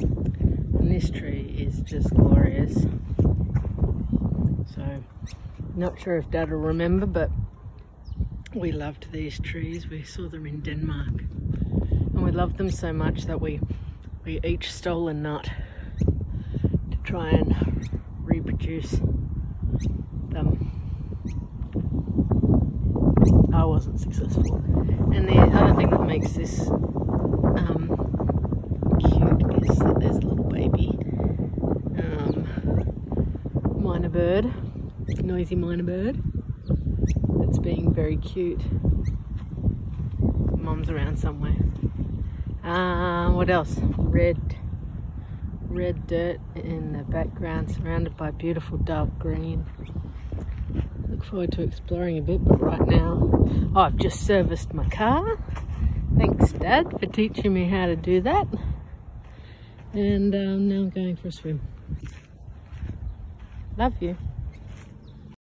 And this tree is just glorious. So, not sure if Dad will remember, but we loved these trees. We saw them in Denmark. And we loved them so much that we each stole a nut to try and reproduce them. I wasn't successful. And the other thing that makes this cute is that there's a little baby minor bird, noisy minor bird, that's being very cute. Mum's around somewhere. What else? Red dirt in the background, surrounded by beautiful dark green. Look forward to exploring a bit, but right now I've just serviced my car. Thanks, Dad, for teaching me how to do that. And now I'm going for a swim. Love you.